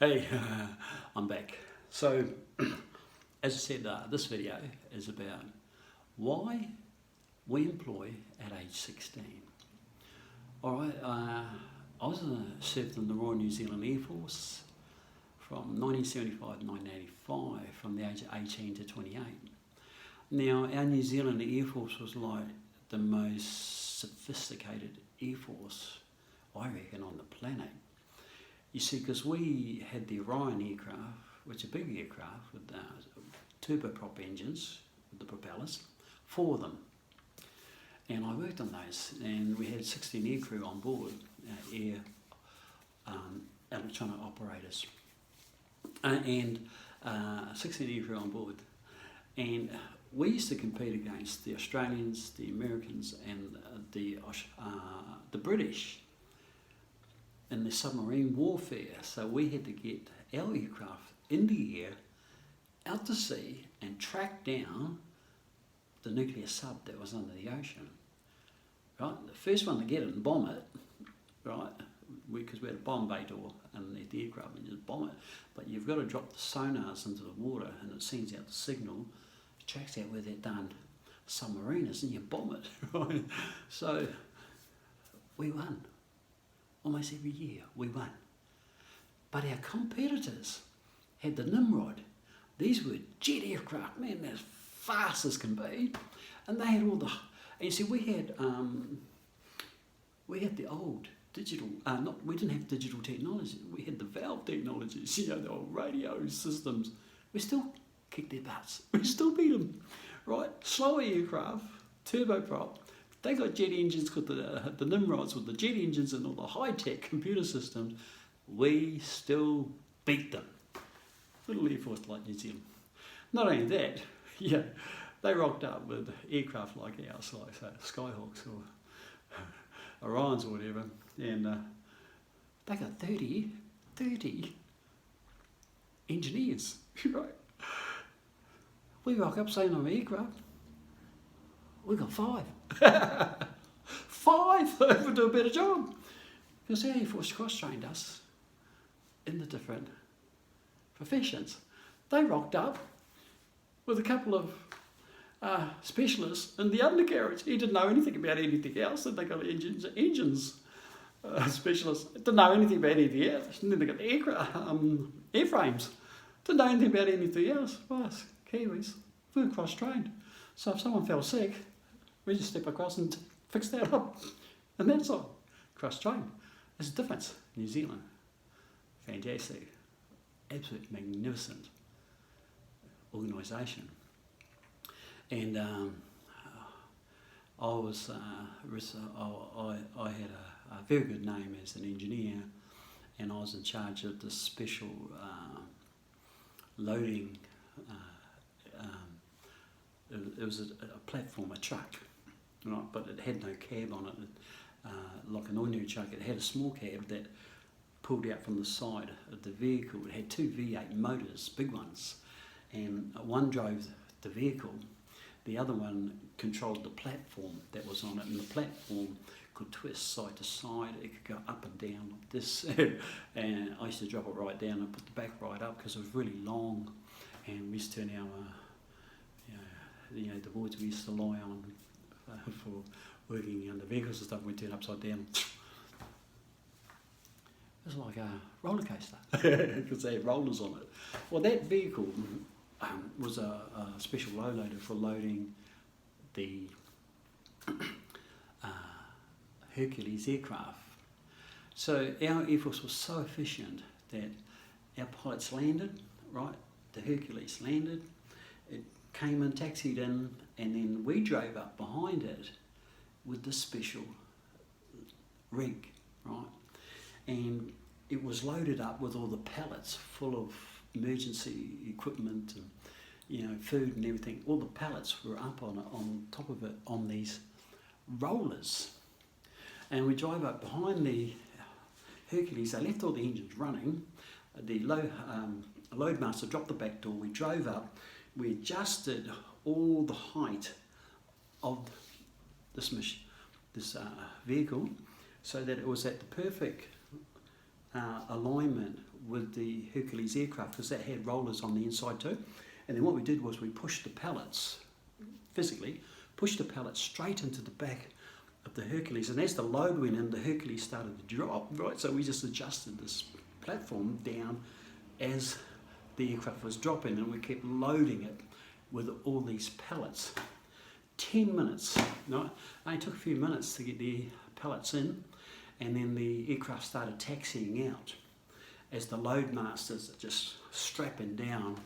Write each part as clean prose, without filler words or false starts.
Hey, I'm back. So, as I said, this video is about why we employ at age 16. Alright, I served in the Royal New Zealand Air Force from 1975 to 1985, from the age of 18 to 28. Now, our New Zealand Air Force was like the most sophisticated Air Force, I reckon, on the planet. You see, because we had the Orion aircraft, which are big aircraft with turboprop engines, with the propellers, 4 of them. And I worked on those, and we had 16 aircrew on board, electronic operators, and 16 aircrew on board. And we used to compete against the Australians, the Americans, and the British in the submarine warfare. So we had to get our aircraft in the air, out to sea, and track down the nuclear sub that was under the ocean. Right, the first one to get it and bomb it, right, because we had a bomb bay door underneath the aircraft and just bomb it. But you've got to drop the sonars into the water, and it sends out the signal, tracks out where that darn submarine is, and you bomb it. Right, so we won. Almost every year we won. But our competitors had the Nimrod. These were jet aircraft, man, as fast as can be. And they had all the, and you see, we had the old digital, we didn't have digital technology. We had the valve technologies, the old radio systems. We still kicked their butts. We still beat them, right? Slower aircraft, turboprop. They got jet engines, got the Nimrods with the jet engines and all the high-tech computer systems. We still beat them. Little Air Force like New Zealand. Not only that, they rocked up with aircraft like ours, like Skyhawks or Orions or whatever, and they got 30 engineers, right? We rock up saying on an aircraft, we got 5. 5 would do a better job. Because the Air Force cross-trained us in the different professions. They rocked up with a couple of specialists in the undercarriage. He didn't know anything about anything else. And they got engines specialists. Didn't know anything about anything else. And then they got airframes. Didn't know anything about anything else. Well, Kiwis, we were cross-trained. So if someone fell sick, we just step across and fix that up. And that's all. Cross-trained. There's a difference. New Zealand. Fantastic. Absolute magnificent organisation. And I had a very good name as an engineer, and I was in charge of the special loading. It was a platform, a truck, right? But it had no cab on it. Like an ordinary truck, it had a small cab that pulled out from the side of the vehicle. It had 2 V8 motors, big ones, and one drove the vehicle. The other one controlled the platform that was on it, and the platform could twist side to side. It could go up and down like this, and I used to drop it right down and put the back right up because it was really long, and we used to turn our the boards we used to lie on for working on the vehicles and stuff, we turn upside down. It was like a roller coaster because they had rollers on it. Well, that vehicle was a special low loader for loading the Hercules aircraft. So our Air Force was so efficient that our pilots landed, right? The Hercules landed, it came and taxied in, and then we drove up behind it with the special rig, right? And it was loaded up with all the pallets full of emergency equipment and food and everything. All the pallets were up on top of it on these rollers. And we drove up behind the Hercules. They left all the engines running. The loadmaster dropped the back door. We drove up. We adjusted all the height of this vehicle so that it was at the perfect alignment with the Hercules aircraft, because that had rollers on the inside too. And then what we did was we pushed the pallets, physically, pushed the pallets straight into the back of the Hercules. And as the load went in, the Hercules started to drop, right? So we just adjusted this platform down as the aircraft was dropping, and we kept loading it with all these pallets. 10 minutes, right? It only took a few minutes to get the pallets in, and then the aircraft started taxiing out as the load masters are just strapping down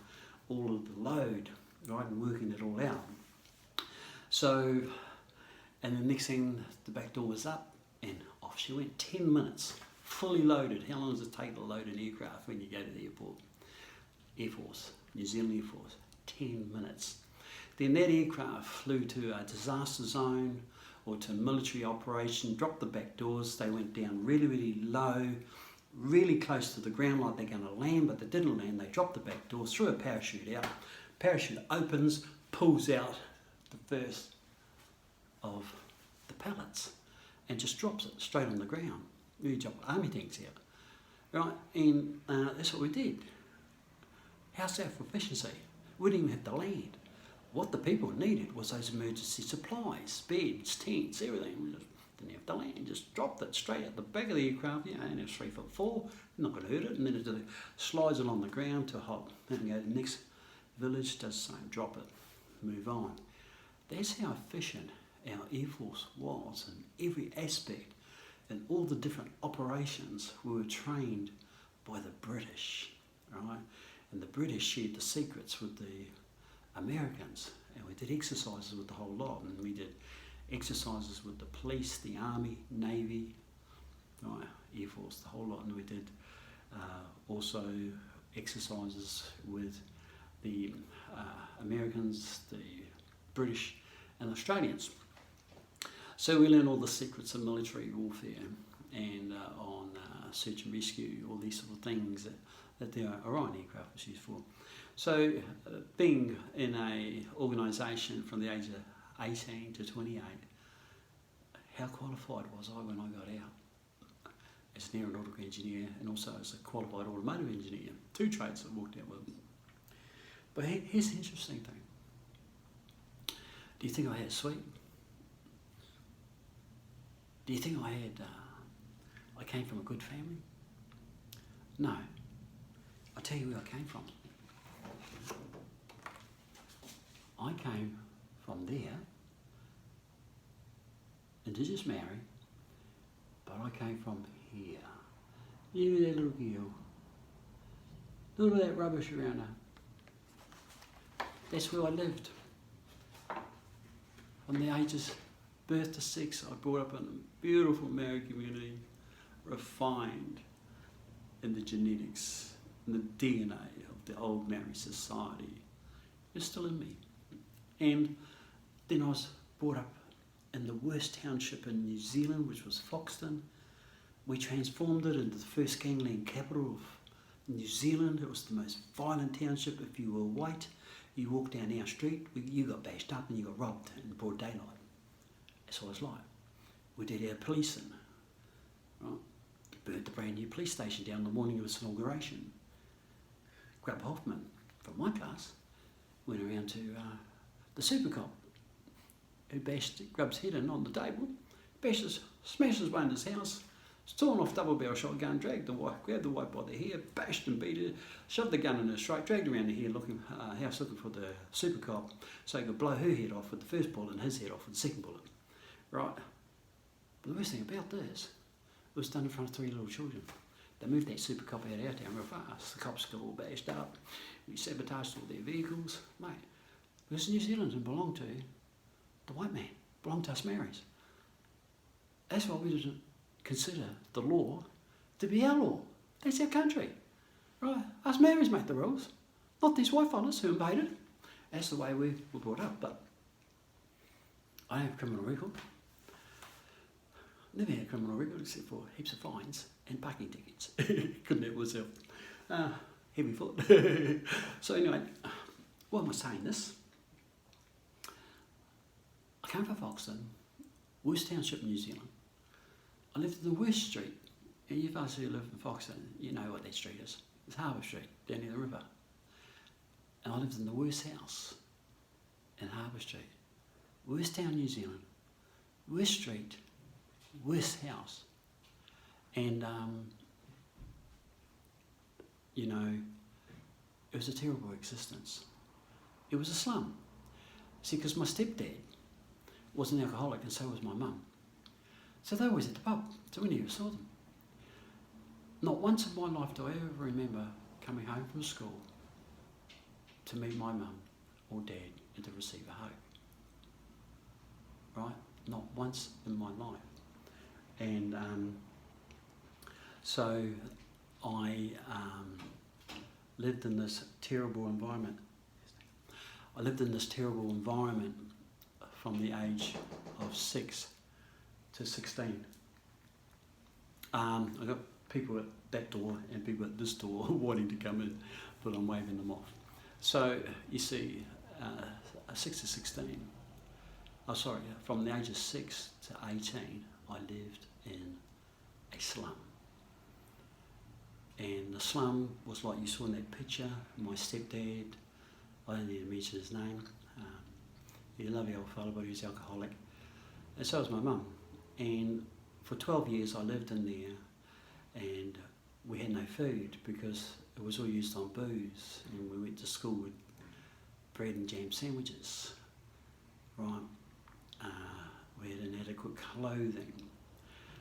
all of the load, right, and working it all out. So, and the next thing, the back door was up and off she went. 10 minutes, fully loaded. How long does it take to load an aircraft when you go to the airport? Air Force, New Zealand Air Force, 10 minutes. Then that aircraft flew to a disaster zone or to a military operation, dropped the back doors, they went down really, really low, really close to the ground like they're going to land, but they didn't land. They dropped the back doors, threw a parachute out. Parachute opens, pulls out the first of the pallets and just drops it straight on the ground. We dropped army tanks out, right? And that's what we did. How's that for efficiency? We didn't even have to land. What the people needed was those emergency supplies, beds, tents, everything. We just didn't have to land, just dropped it straight at the back of the aircraft, and it was 3'4", not going to hurt it, and then it slides along the ground to a hop, and go to the next village, does the same, drop it, move on. That's how efficient our Air Force was in every aspect, and all the different operations we were trained by the British, right? And the British shared the secrets with the Americans, and we did exercises with the whole lot, and we did exercises with the police, the army, navy, right, Air Force, the whole lot, and we did also exercises with the Americans, the British and Australians. So we learned all the secrets of military warfare and on search and rescue, all these sort of things that the Orion aircraft was used for. So being in a organisation from the age of 18 to 28, how qualified was I when I got out? As an aeronautical engineer and also as a qualified automotive engineer. Two trades I walked out with. But here's the interesting thing. Do you think I had it sweet? Do you think I came from a good family? No. I'll tell you where I came from. I came from there, Indigenous Maori, but I came from here. You know that little girl, all of that rubbish around her. That's where I lived. From the ages birth to 6, I brought up in a beautiful Maori community, refined in the genetics and the DNA of the old Maori society. It's still in me. And then I was brought up in the worst township in New Zealand, which was Foxton. We transformed it into the first gangland capital of New Zealand. It was the most violent township. If you were white, you walked down our street, you got bashed up and you got robbed in broad daylight. That's what it was like. We did our policing, right? Burnt the brand new police station down the morning of its inauguration. Grub Hoffman, from my class, went around to the super cop who bashed Grub's head in on the table, smashes one in his house, torn off double barrel shotgun, grabbed the wife by the hair, bashed and beat her, shoved the gun in her throat, dragged her around the house looking for the super cop so he could blow her head off with the first bullet and his head off with the second bullet. Right? But the worst thing about this, it was done in front of 3 little children. They moved that super cop out of our town real fast. The cops got all bashed up. We sabotaged all their vehicles. Mate, because New Zealand didn't belong to the white man, it belonged to us Maoris. That's why we didn't consider the law to be our law. That's our country. Right? Us Maoris make the rules, not these white fellas who invaded. That's the way we were brought up. But I don't have a criminal record. Never had a criminal record except for heaps of fines and parking tickets. Couldn't help myself. Heavy foot. So anyway, why am I saying this? I came from Foxton, worst township in New Zealand. I lived in the worst street. And you guys who live in Foxton, you know what that street is. It's Harbour Street, down near the river. And I lived in the worst house in Harbour Street. Worst town in New Zealand. Worst street. Worst house. And, you know, it was a terrible existence. It was a slum. See, because my stepdad was an alcoholic and so was my mum. So they were always at the pub, so we never saw them. Not once in my life do I ever remember coming home from school to meet my mum or dad and to receive a hug. Right? Not once in my life. And so I lived in this terrible environment. I lived in this terrible environment from the age of 6 to 16. I got people at that door and people at this door wanting to come in, but I'm waving them off. So you see, 6 to 16, from the age of 6 to 18, I lived in a slum. And the slum was like you saw in that picture, my stepdad, I don't need to mention his name, he's a lovely old fellow, but he was alcoholic, and so was my mum. And for 12 years I lived in there, and we had no food because it was all used on booze, and we went to school with bread and jam sandwiches, right? We had inadequate clothing.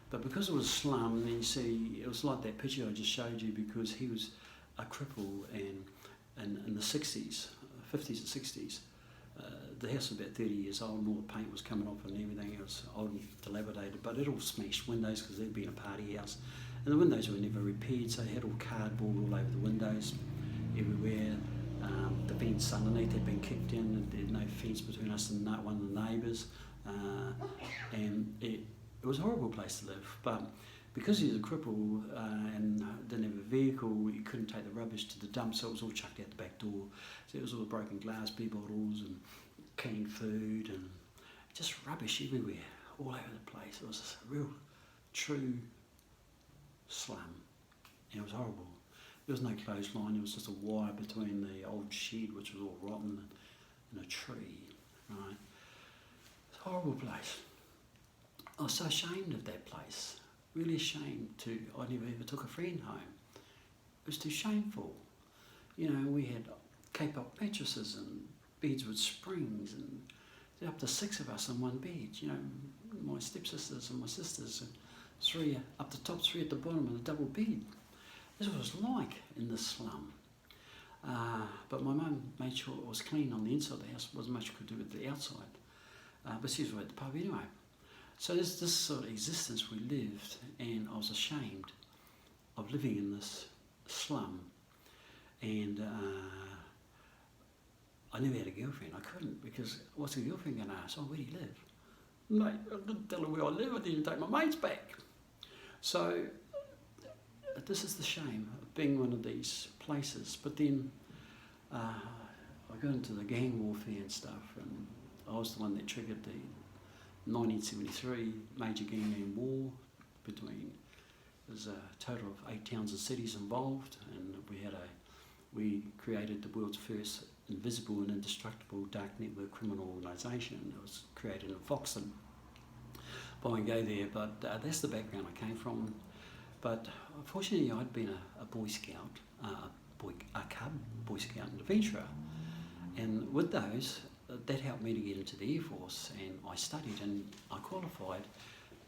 But because it was a slum, then you see, it was like that picture I just showed you, because he was a cripple, and in the 60s, 50s and 60s, the house was about 30 years old and all the paint was coming off and everything. It was old and dilapidated, but it all smashed windows because there'd been a party house. And the windows were never repaired, so they had all cardboard all over the windows, everywhere. The fence underneath had been kicked in, and there was no fence between us and one of the neighbours. And it was a horrible place to live, but because he was a cripple and didn't have a vehicle, he couldn't take the rubbish to the dump, so it was all chucked out the back door. So it was all broken glass, beer bottles and canned food and just rubbish everywhere, all over the place. It was a real, true slum, and it was horrible. There was no clothesline, there was just a wire between the old shed, which was all rotten, and a tree, right? It's a horrible place. I was so ashamed of that place, really ashamed I never ever took a friend home. It was too shameful. You know, we had K-pop mattresses and beds with springs, and there were up to 6 of us in one bed, you know, my stepsisters and my sisters, and 3 up the top, 3 at the bottom of the double bed. This was what it was like in the slum. But my mum made sure it was clean on the inside of the house. It wasn't much could do with the outside. But she was at the pub anyway. So there's this sort of existence we lived, and I was ashamed of living in this slum. And I never had a girlfriend. I couldn't, because what's a girlfriend going to ask? Oh, where do you live? Mate, I didn't tell her where I live. I didn't take my mates back. So this is the shame of being one of these places. But then I got into the gang warfare and stuff, and I was the one that triggered the 1973 major gangland war between, there's a total of 8 towns and cities involved, and we created the world's first invisible and indestructible dark network criminal organisation. It was created in Foxton. I won't go there, but that's the background I came from. But unfortunately, I'd been a Boy Scout, a cub Boy Scout and adventurer, and with those, that helped me to get into the Air Force, and I studied and I qualified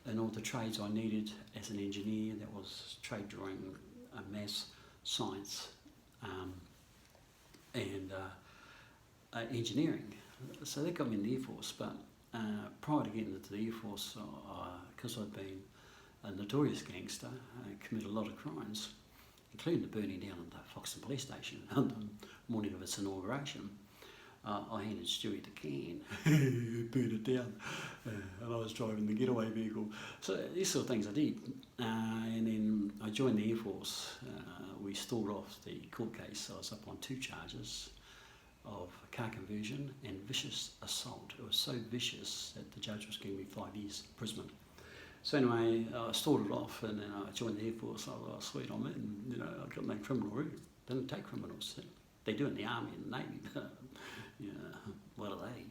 in all the trades I needed as an engineer. That was trade drawing, maths, science, and engineering. So that got me in the Air Force, but prior to getting into the Air Force, because I'd been a notorious gangster, I committed a lot of crimes, including the burning down of the Foxton Police Station on the morning of its inauguration. I handed Stewie the can, burned it down, and I was driving the getaway vehicle. So these sort of things I did. And then I joined the Air Force. We stalled off the court case. I was up on 2 charges of car conversion and vicious assault. It was so vicious that the judge was giving me 5 years imprisonment. So anyway, I started off, and then I joined the Air Force. I thought, oh, sweet, I'm in. I got no criminal record. They don't take criminals. They do in the Army and the Navy. What are they?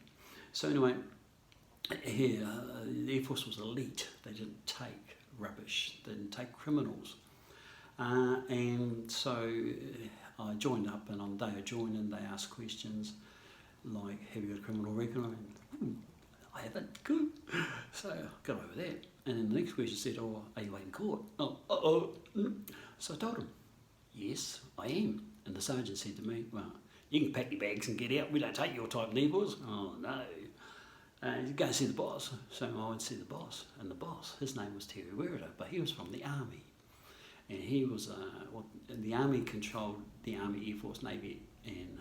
So anyway, here, the Air Force was elite. They didn't take rubbish. They didn't take criminals. And so I joined up, and on the day I joined in, they asked questions like, have you got a criminal record? I haven't. Good. So I got over that. And then the next question said, oh, are you in court? So I told him, yes, I am. And the sergeant said to me, well, you can pack your bags and get out. We don't take your type of Air Force. Oh, no. You go and see the boss. So I went to see the boss. And the boss, his name was Terry Werder, but he was from the Army. And he was, the Army controlled the Army, Air Force, Navy, and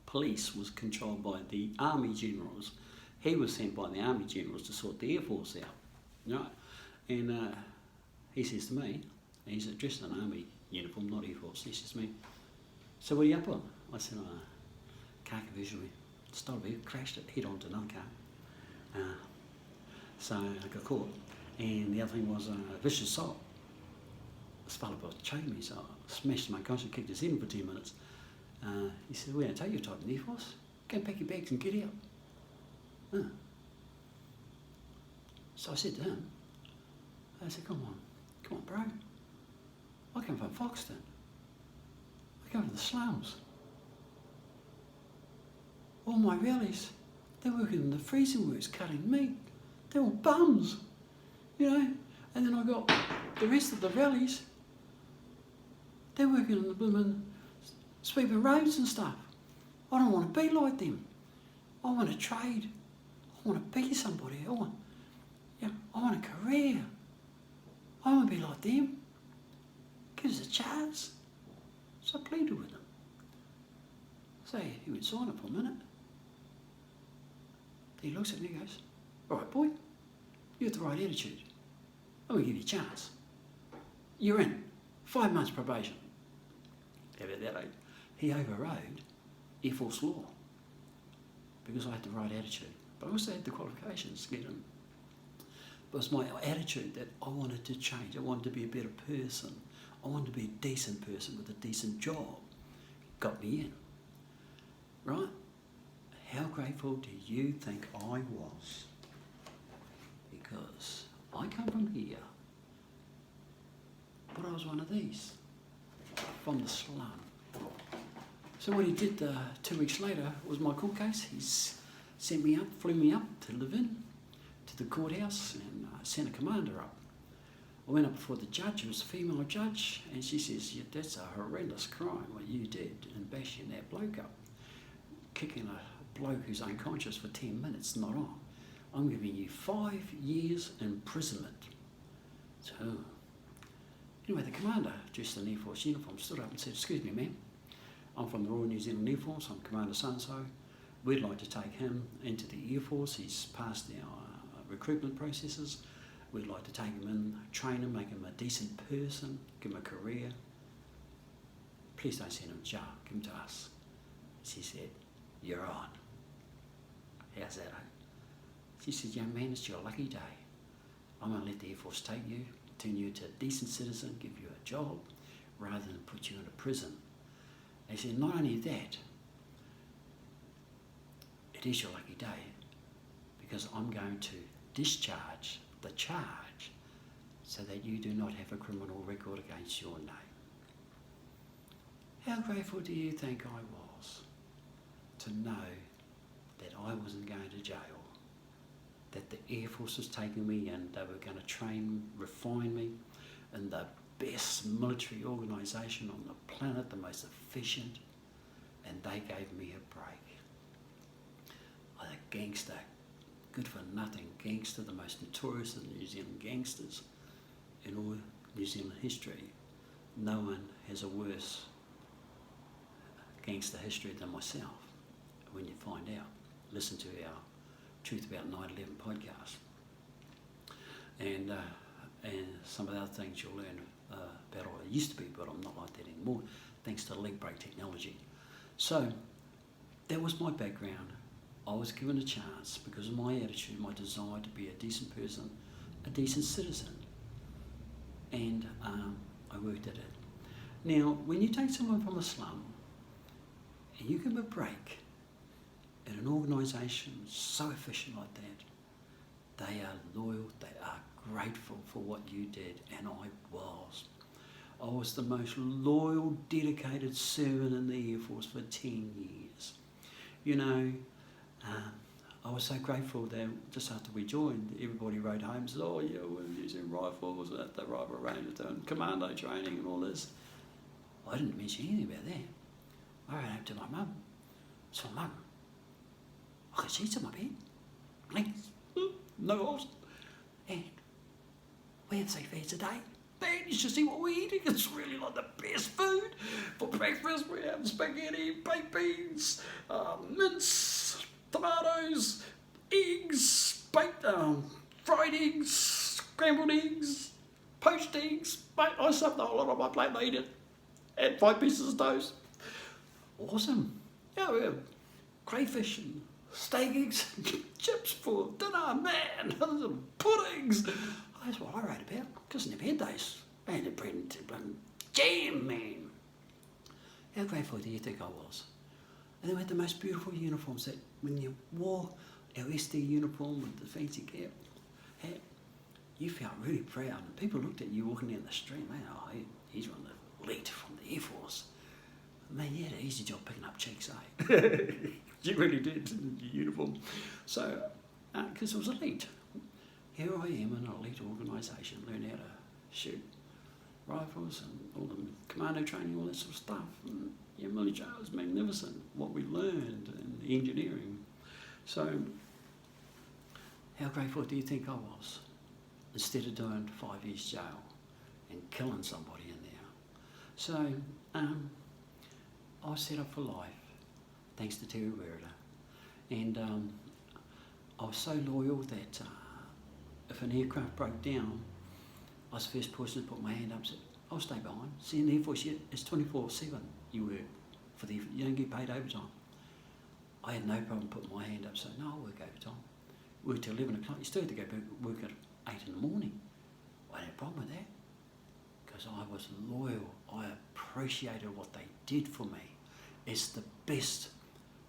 police was controlled by the Army generals. He was sent by the Army generals to sort the Air Force out. Right? And he says to me, and he's dressed in an Army uniform, not Air Force, he says to me, so what are you up on? I said, car conversion, we stopped here, crashed it, head on to another car. So I got caught. And the other thing was vicious assault. This fella was choking me, so I smashed my conscience, kicked his head in for 10 minutes. He said, we don't take your type in the Air Force. Go and pack your bags and get out. So I said to him, I said, come on, bro. I come from Foxton. I come from the slums. All my rallies, they're working in the freezing works, cutting meat. They're all bums, And then I got the rest of the rallies, they're working in the blooming sweeping roads and stuff. I don't want to be like them. I want to trade. I want to be somebody. I want a career. I want to be like them. Give us a chance. So I pleaded with him. So he went silent for a minute. He looks at me and goes, all right, boy, you have the right attitude. I'm going to give you a chance. You're in. 5 months probation. About that age, he overrode Air Force law because I had the right attitude. But I also had the qualifications to get in. But it was my attitude that I wanted to change. I wanted to be a better person. I wanted to be a decent person with a decent job. Got me in. Right? How grateful do you think I was? Because I come from here, but I was one of these, from the slum. So what he did 2 weeks later was my court case. He sent me up, flew me up to live in, to the courthouse, and sent a commander up. I went up before the judge, it was a female judge, and she says, yeah, that's a horrendous crime, what you did in bashing that bloke up. Kicking a bloke who's unconscious for 10 minutes, not on. I'm giving you 5 years imprisonment. So, anyway, the commander, dressed in Air Force uniform, stood up and said, excuse me, ma'am, I'm from the Royal New Zealand Air Force, I'm Commander so-and-so. We'd like to take him into the Air Force. He's passed our recruitment processes. We'd like to take him in, train him, make him a decent person, give him a career. Please don't send him to jail, give him to us. She said, you're on. How's that? She said, young man, it's your lucky day. I'm going to let the Air Force take you, turn you into a decent citizen, give you a job, rather than put you in a prison. They said, not only that, it is your lucky day, because I'm going to discharge the charge so that you do not have a criminal record against your name. How grateful do you think I was to know that I wasn't going to jail, that the Air Force was taking me and they were going to train, refine me in the best military organisation on the planet, the most efficient, and they gave me a break. A gangster, good for nothing gangster, the most notorious of the New Zealand gangsters in all New Zealand history. No one has a worse gangster history than myself. When you find out, listen to our Truth About 9/11 podcast, and some of the other things you'll learn about what I used to be, but I'm not like that anymore, thanks to leg brake technology. So that was my background. I was given a chance because of my attitude, my desire to be a decent person, a decent citizen. And I worked at it. Now, when you take someone from a slum and you give them a break in an organisation so efficient like that, they are loyal, they are grateful for what you did, and I was. I was the most loyal, dedicated servant in the Air Force for 10 years. You know, I was so grateful that just after we joined, everybody wrote home and said, oh yeah, we're using rifles at the rifle range, doing commando training and all this. I didn't mention anything about that. I ran home to my mum. So, Mum, I got sheets on my bed. Blankets, no holes. And we have 3 feeds a day. Man, you should see what we're eating. It's really like the best food. For breakfast, we have spaghetti, baked beans, mince, tomatoes, eggs, baked, fried eggs, scrambled eggs, poached eggs. Mate, I stuffed the whole lot on my plate and ate it. And 5 pieces of toast. Awesome. Yeah, we have crayfish and steak eggs, chips for dinner, man. Puddings. That's what I wrote about, because I never had those. And the bread and jam, man. How grateful do you think I was? And then we had the most beautiful uniforms that when you wore our SD uniform with the fancy cap, hat, you felt really proud. And people looked at you walking down the street, man, oh, he's one of the elite from the Air Force. Man, you had an easy job picking up chicks, eh? You really did, your uniform. So, because it was elite. Here I am in an elite organisation, learning how to shoot rifles and all the commando training, all that sort of stuff. And yeah, military was magnificent, what we learned in the engineering. So, how grateful do you think I was? Instead of doing 5 years jail and killing somebody in there. So, I was set up for life, thanks to Terry Werder. And I was so loyal that if an aircraft broke down, I was the first person to put my hand up and said, I'll stay behind. See, in the Air Force, it's 24/7 you work. You don't get paid overtime. I had no problem putting my hand up, saying, no, I'll work overtime. Work till 11 o'clock. You still had to go work at 8 in the morning. I had a problem with that, because I was loyal. I appreciated what they did for me. It's the best.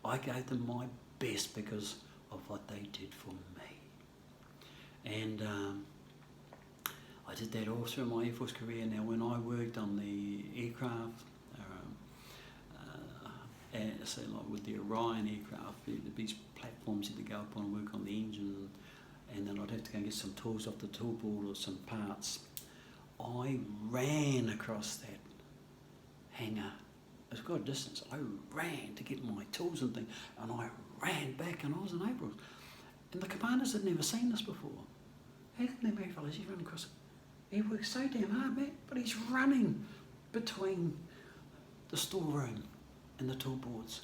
I gave them my best because of what they did for me. And I did that all through my Air Force career. Now, when I worked on the aircraft, say like with the Orion aircraft, these platforms you had to go up on and work on the engine, and then I'd have to go and get some tools off the toolboard or some parts. I ran across that hangar. It's quite a distance. I ran to get my tools and things, and I ran back, and I was in April. And the commanders had never seen this before. How can them fellas, he's running across it? He works so damn hard, man, but he's running between the storeroom and the toolboards.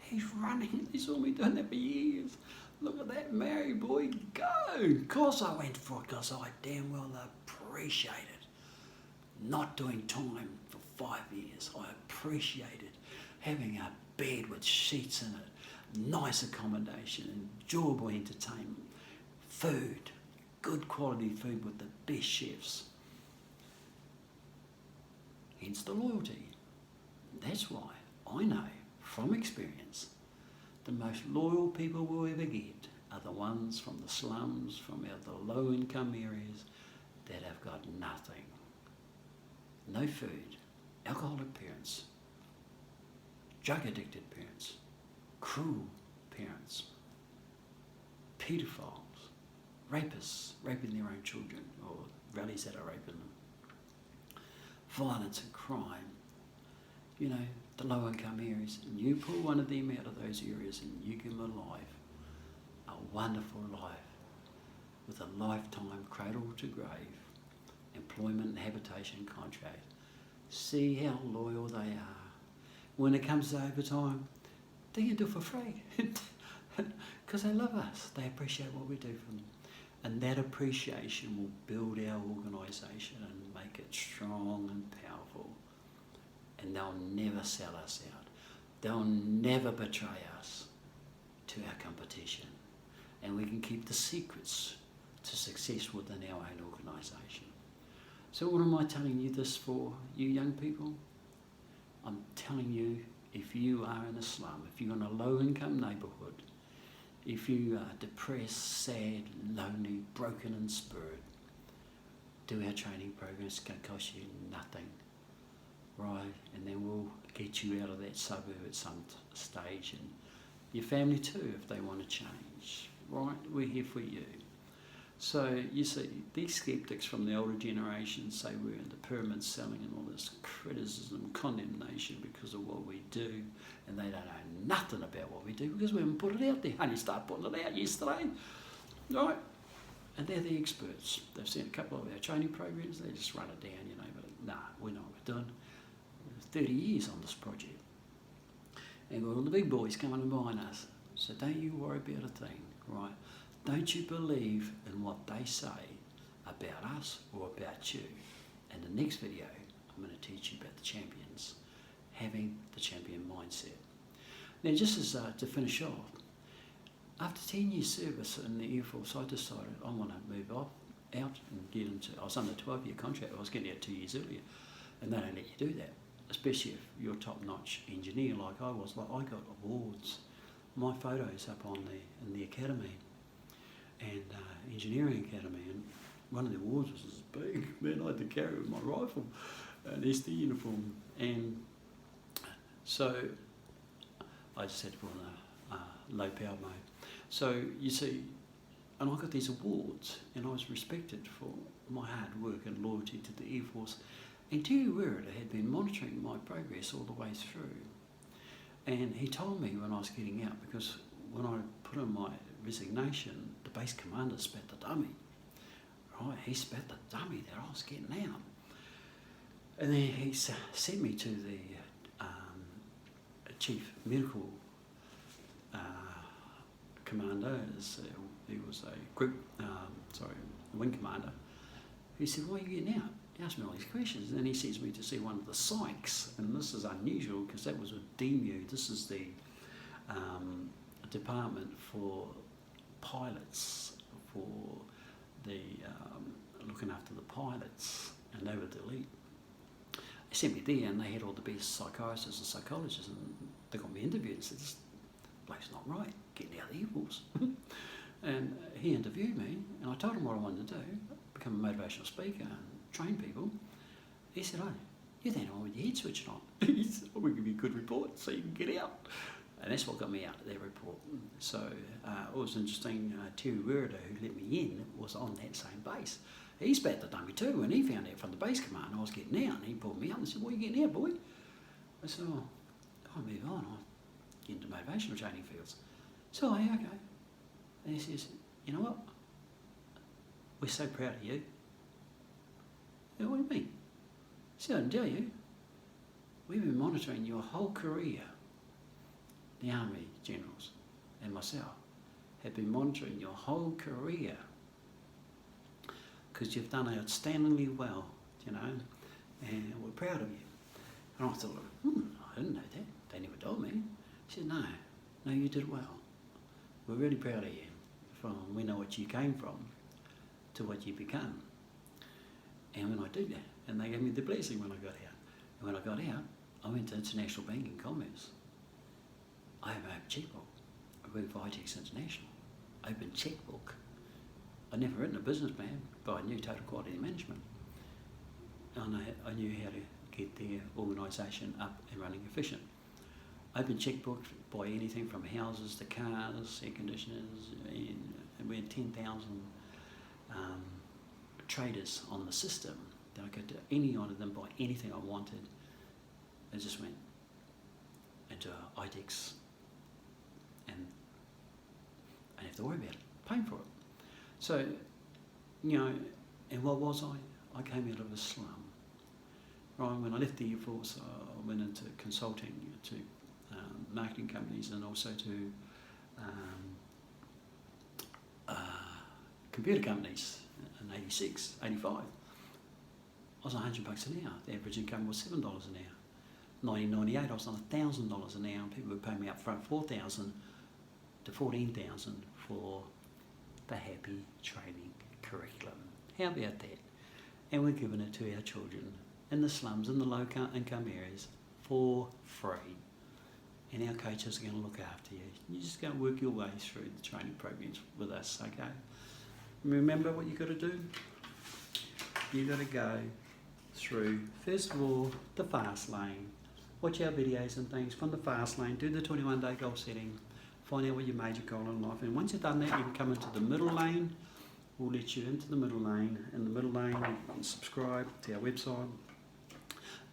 He's running. He saw me doing that for years. Look at that, Mary boy, go! Of course I went for it, because I damn well appreciated not doing time for 5 years. I appreciated having a bed with sheets in it, nice accommodation, enjoyable entertainment, food, good quality food with the best chefs. Hence the loyalty. That's why I know from experience the most loyal people we'll ever get are the ones from the slums, from the low income areas that have got nothing. No food, alcoholic parents, drug addicted parents, cruel parents, paedophiles, rapists raping their own children or rallies that are raping them, violence and crime, you know, the low income areas. And you pull one of them out of those areas and you give them a life, a wonderful life, with a lifetime cradle to grave employment and habitation contract. See how loyal they are. When it comes to overtime, they can do it for free because they love us. They appreciate what we do for them. And that appreciation will build our organisation and make it strong and powerful. And they'll never sell us out. They'll never betray us to our competition. And we can keep the secrets to success within our own organisation. So what am I telling you this for, you young people? I'm telling you, if you are in a slum, if you're in a low-income neighbourhood, if you are depressed, sad, lonely, broken in spirit, do our training program. It's going to cost you nothing, right? And then we'll get you out of that suburb at some stage, and your family too, if they want to change, right? We're here for you. So you see, these skeptics from the older generation say we're into pyramid selling and all this criticism, condemnation because of what we do, and they don't know nothing about what we do because we haven't put it out there. Only started putting it out yesterday, right? And they're the experts. They've seen a couple of our training programs, they just run it down, but nah, we know what we're doing. 30 years on this project. And we've got all the big boys coming and buying us. So don't you worry about a thing, right? Don't you believe in what they say about us or about you. In the next video, I'm going to teach you about the champions, having the champion mindset. Now, just as to finish off, after 10 years service in the Air Force, I decided I want to move out and get into, I was under a 12-year contract, I was getting out 2 years earlier, and they don't let you do that, especially if you're a top-notch engineer like I was. Like, I got awards, my photos up on in the academy, and engineering academy, and one of the awards was this big, man, I had to carry it with my rifle, an ST uniform, and so I just had to put on a low power mode. So you see, and I got these awards, and I was respected for my hard work and loyalty to the Air Force. And Terry Werriter had been monitoring my progress all the way through. And he told me when I was getting out, because when I put in my resignation, the base commander spat the dummy. Right, he spat the dummy that I was getting out. And then he sent me to the chief medical commander. He was a group, wing commander. He said, "Why are you getting out?" He asked me all these questions, and then he sends me to see one of the psychs, and this is unusual because that was with DMU. This is the department for pilots, for the looking after the pilots, and they were the elite. They sent me there, and they had all the best psychiatrists and psychologists, and they got me interviewed and said, "This bloke's not right, getting out of the Air Force." And he interviewed me, and I told him what I wanted to do, become a motivational speaker and train people. He said, "Oh, you're the only one with your head switched on." He said, "We'll give you a good report so you can get out." And that's what got me out of that report. So it was interesting, Terry Werriter, who let me in, was on that same base. He spat the dummy too, and he found out from the base command I was getting out, and he pulled me up and said, "What are you getting out, boy?" I said, "Oh, I'll move on, I'll get into motivational training fields." So, yeah, okay. And he says, "You know what? We're so proud of you." I said, "What do you mean?" He said, "I didn't tell you. We've been monitoring your whole career. The Army generals and myself have been monitoring your whole career because you've done outstandingly well, and we're proud of you." And I thought, I didn't know that. They never told me. He said, no, you did well. We're really proud of you. We know what you came from to what you become. And when I did that, and they gave me the blessing when I got out. And when I got out, I went to International Banking Commerce. I have a checkbook. I worked for ITEX International. Open checkbook. I'd never written a business plan, but I knew total quality management. And I knew how to get their organisation up and running efficient. Open checkbook, buy anything from houses to cars, air conditioners, and we had 10,000 traders on the system. Then I could do any one of them, buy anything I wanted. I just went into ITEX and I didn't have to worry about it, paying for it. So, and what was I? I came out of a slum. Right, when I left the Air Force, I went into consulting to marketing companies and also to computer companies in 86, 85. I was on $100 an hour. The average income was $7 an hour. 1998, I was on $1,000 an hour, and people would pay me up front $4,000 to $14,000 for the happy training curriculum. How about that? And we're giving it to our children in the slums, in the low income areas, for free. And our coaches are going to look after you. You're just going to work your way through the training programs with us, okay? Remember what you've got to do? You've got to go through, first of all, the fast lane. Watch our videos and things from the fast lane, do the 21-day goal setting, find out what your major goal in life is. And once you've done that, you can come into the middle lane. We'll let you into the middle lane. In the middle lane, you can subscribe to our website.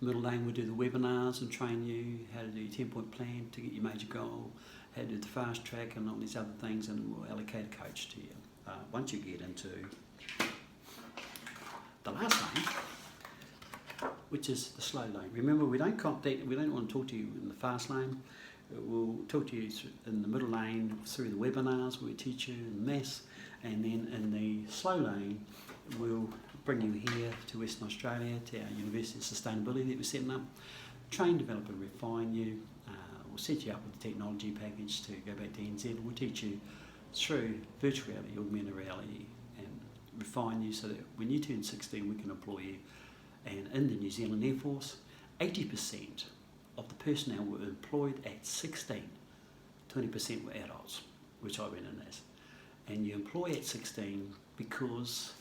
Middle lane, we'll do the webinars and train you how to do your 10-point plan to get your major goal, how to do the fast track and all these other things, and we'll allocate a coach to you. Once you get into the last lane, which is the slow lane. Remember, we don't want to talk to you in the fast lane. We'll talk to you in the middle lane through the webinars where we teach you in maths, and then in the slow lane, we'll bring you here to Western Australia, to our University of Sustainability that we're setting up, train, develop and refine you. We'll set you up with the technology package to go back to NZ. We'll teach you through virtual reality, augmented reality, and refine you so that when you turn 16 we can employ you. And in the New Zealand Air Force, 80% of the personnel were employed at 16, 20% were adults, which I went in as. And you employ at 16 because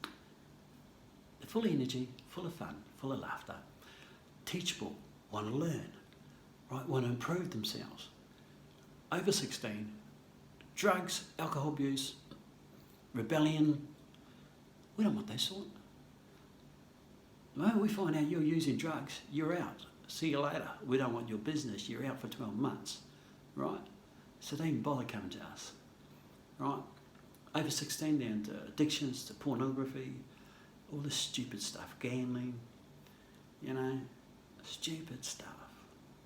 they're full of energy, full of fun, full of laughter, teachable, want to learn, right? Want to improve themselves. Over 16, drugs, alcohol abuse, rebellion, we don't want that sort. The moment we find out you're using drugs, you're out. See you later. We don't want your business. You're out for 12 months, right? So don't even bother coming to us, right? Over 16 down to addictions, to pornography, all this stupid stuff, gambling, stupid stuff.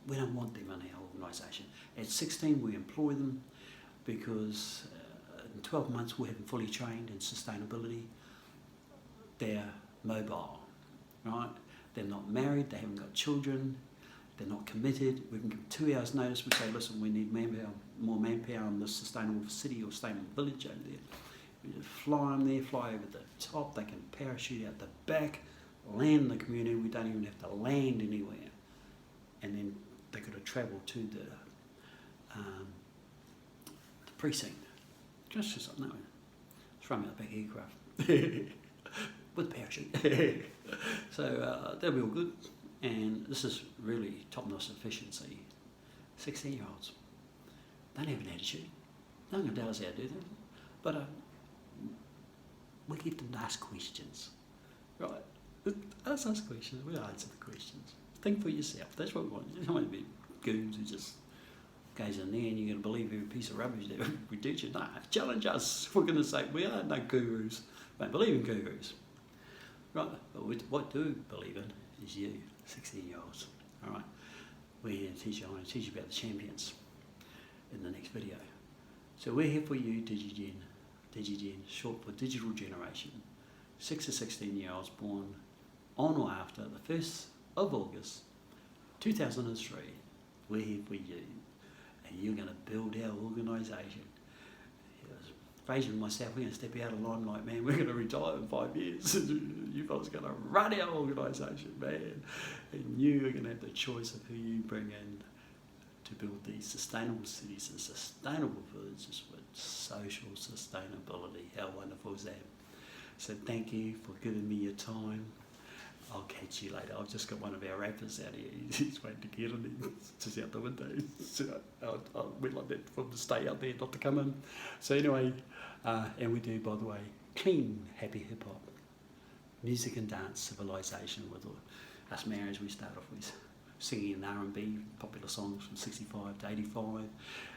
We don't want them in our organisation. At 16 we employ them because in 12 months we have them fully trained in sustainability. They're mobile, right? They're not married, they haven't got children, they're not committed. We can give 2 hours notice, we say, listen, we need more manpower on this sustainable city or sustainable village over there. We just fly them there, fly over the top, they can parachute out the back, land in the community, we don't even have to land anywhere. And then they've got to travel to the precinct. Just no, throw them out the back aircraft. With parachute. So they'll be all good, and this is really top-notch efficiency. 16-year-olds don't have an attitude. No one can tell us how to do that, but we get them to ask questions, right? Ask us questions, we answer the questions. Think for yourself, that's what we want. You don't want to be goons who just goes in there and you're going to believe every piece of rubbish that we teach you. No, challenge us. For goodness sake, we are no gurus. We don't believe in gurus. Right, but what do believe in is you, 16-year-olds. All right, we're here to teach you. I want to teach you about the champions in the next video. So we're here for you, DigiGen, short for digital generation. 6 to 16-year-olds born on or after the 1st of August 2003. We're here for you, and you're going to build our organisation. Fraser and myself, we're going to step out of limelight, man. We're going to retire in 5 years. You fellas are going to run our organisation, man. And you are going to have the choice of who you bring in to build these sustainable cities and sustainable villages with social sustainability. How wonderful is that? So thank you for giving me your time. I'll catch you later. I've just got one of our rappers out here. He's waiting to get in. He's just out the window. So I went like that for him to stay out there, not to come in. So anyway, and we do, by the way, clean, happy hip-hop. Music and dance civilization with us Maoris. We start off with singing in R&B, popular songs from 65 to 85.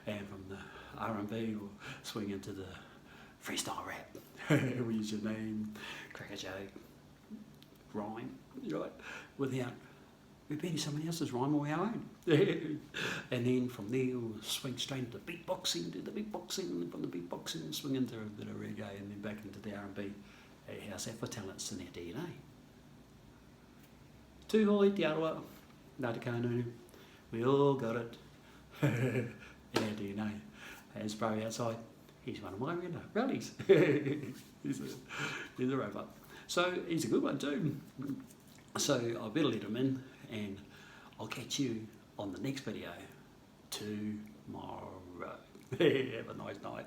And from the R&B, we'll swing into the freestyle rap. We use your name, crack a joke, rhyme, right, without repeating somebody else's rhyme or our own. And then from there we'll swing straight into beatboxing, do the beatboxing, and then from the beatboxing swing into a bit of reggae, and then back into the R&B. How's that for talents in our DNA? Tūhoi, te aroa, nā te kānunu, we all got it in our DNA. As bro outside, He's one of my rallies. he's a robot. So he's a good one too. So I better let him in, and I'll catch you on the next video tomorrow. Have a nice night.